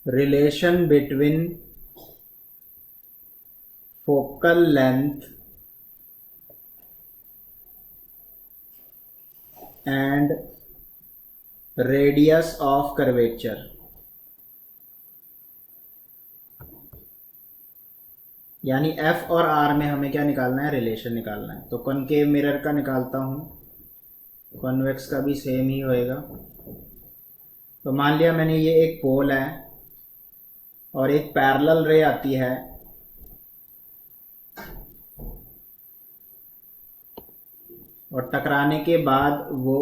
relation between focal length and radius of curvature। यानी F और R में हमें क्या निकालना है, रिलेशन निकालना है। तो कॉनकेव मिरर का निकालता हूँ, कॉन्वेक्स का भी सेम ही होएगा। तो मान लिया मैंने ये एक पोल है और एक पैरेलल रे आती है और टकराने के बाद वो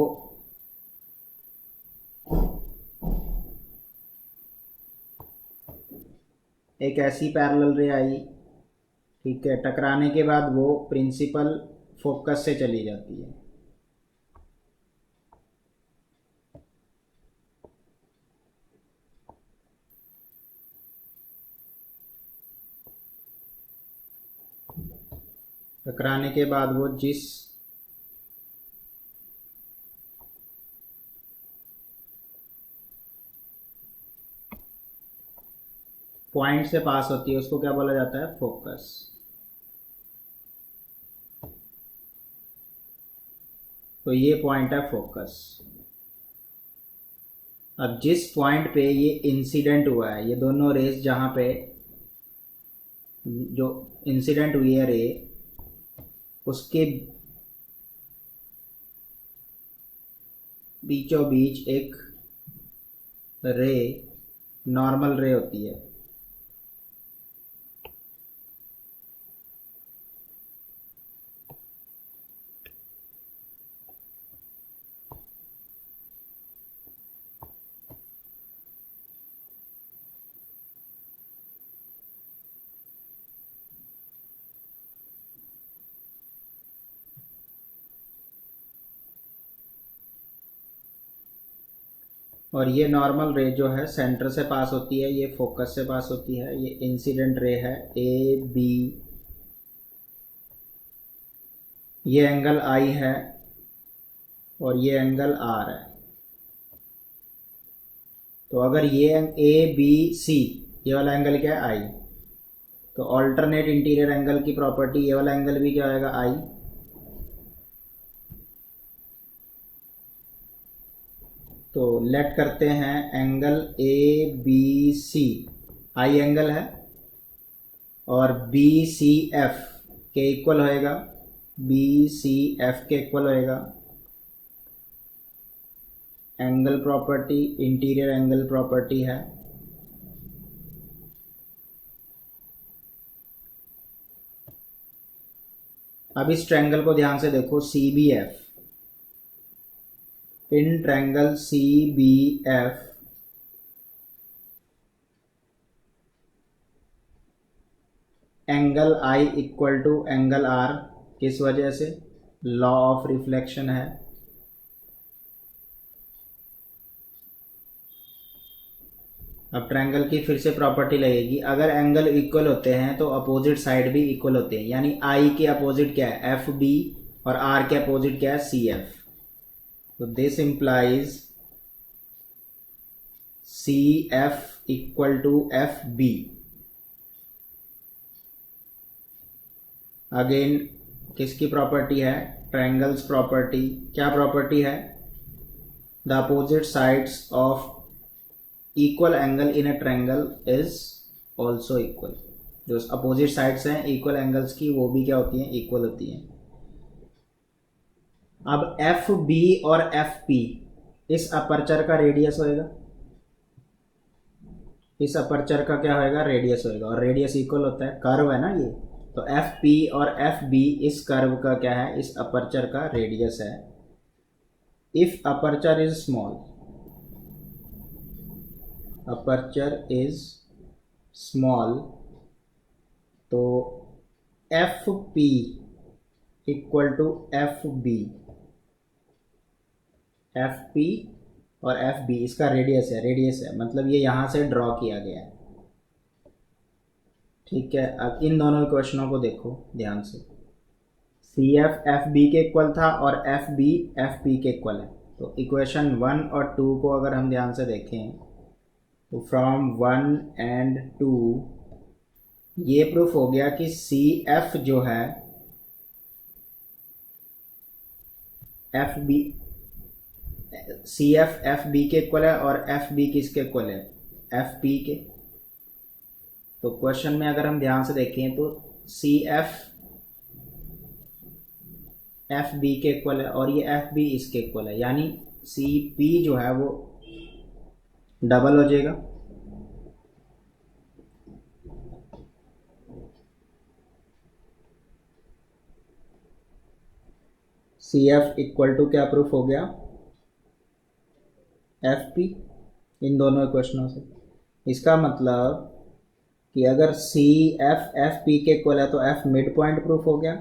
एक ऐसी पैरेलल रे आई, ठीक है। टकराने के बाद वो प्रिंसिपल फोकस से चली जाती है। टकराने के बाद वो जिस पॉइंट से पास होती है उसको क्या बोला जाता है, फोकस। तो ये पॉइंट है फोकस। अब जिस पॉइंट पे ये इंसिडेंट हुआ है, ये दोनों रेस जहां पे जो इंसिडेंट हुई है रे, उसके बीचों बीच एक रे, नॉर्मल रे होती है। और ये नॉर्मल रे जो है सेंटर से पास होती है, ये फोकस से पास होती है। ये इंसिडेंट रे है ए बी, ये एंगल आई है और ये एंगल आर है। तो अगर ये ए बी सी, ये वाला एंगल क्या है, आई, तो ऑल्टरनेट इंटीरियर एंगल की प्रॉपर्टी, ये वाला एंगल भी क्या होगा, आई। तो लेट करते हैं angle A B C, I angle है, और बी सी एफ के इक्वल होएगा, बी सी एफ के इक्वल होएगा। Angle property interior angle property है। अब इस ट्रायंगल को ध्यान से देखो, C B F, in triangle C B F angle I equal to angle R, किस वजह से, लॉ ऑफ रिफ्लेक्शन है। अब ट्रायंगल की फिर से प्रॉपर्टी लगेगी, अगर एंगल इक्वल होते हैं तो अपोजिट साइड भी इक्वल होते हैं। यानी आई के अपोजिट क्या है, एफ बी, और आर के अपोजिट क्या है, सी एफ। तो this implies C F equal to F B. Again किसकी प्रॉपर्टी है, ट्रायंगल्स प्रॉपर्टी। क्या प्रॉपर्टी है, the opposite sides of equal angle in a triangle is also equal. जो अपोजिट साइड्स हैं इक्वल एंगल्स की, वो भी क्या होती हैं, इक्वल होती हैं। अब एफ बी और एफ पी इस अपर्चर का रेडियस होएगा, इस अपर्चर का क्या होएगा, रेडियस होएगा। और रेडियस इक्वल होता है, कर्व है ना ये, तो एफ पी और एफ बी इस कर्व का क्या है, इस अपर्चर का रेडियस है। If aperture is small, aperture is small, तो F P equal to F B. F P और एफ बी इसका रेडियस है, रेडियस है मतलब ये यहां से ड्रॉ किया गया है, ठीक है। अब इन दोनों इक्वेशनों को देखो ध्यान से, सी एफ एफ बी के इक्वल था और एफ बी एफ पी के इक्वल है। तो इक्वेशन 1 और 2 को अगर हम ध्यान से देखें, तो फ्रॉम 1 and 2 ये प्रूफ हो गया कि सी एफ जो है F B, C F B के इक्वल है और एफ बी किसके इक्वल है, एफ पी के। तो क्वेश्चन में अगर हम ध्यान से देखें तो सी एफ बी के इक्वल है और ये एफ बी इसके इक्वल है, यानी सी पी जो है वो डबल हो जाएगा। सी एफ इक्वल टू क्या प्रूफ हो गया, एफ पी, इन दोनों इक्वेशनों से। इसका मतलब कि अगर सी एफ पी के इक्वल है तो एफ मिड पॉइंट प्रूफ हो गया,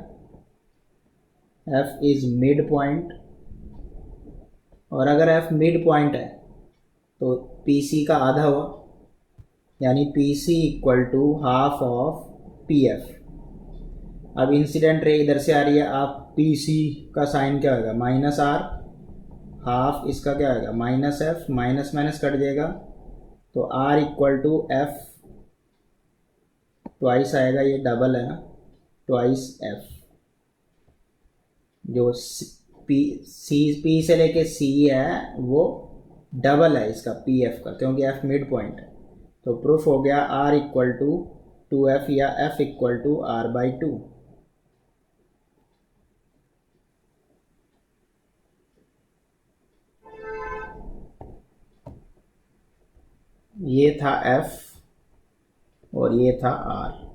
एफ इज मिड पॉइंट। और अगर एफ मिड पॉइंट है तो पी सी का आधा हुआ, यानी P C equal to half of P F. अब इंसिडेंट रे इधर से आ रही है, आप पी सी का साइन क्या होगा, माइनस आर, हाफ इसका क्या होगा minus F, minus minus cut जाएगा तो R equal to F twice आएगा, ये डबल है ना, ट्वाइस एफ। जो पी से लेके सी है वो डबल है इसका पी एफ का, क्योंकि एफ मिड पॉइंट है। तो प्रूफ हो गया आर इक्वल टू 2f या f इक्वल टू r/2। ये था f और ये था r।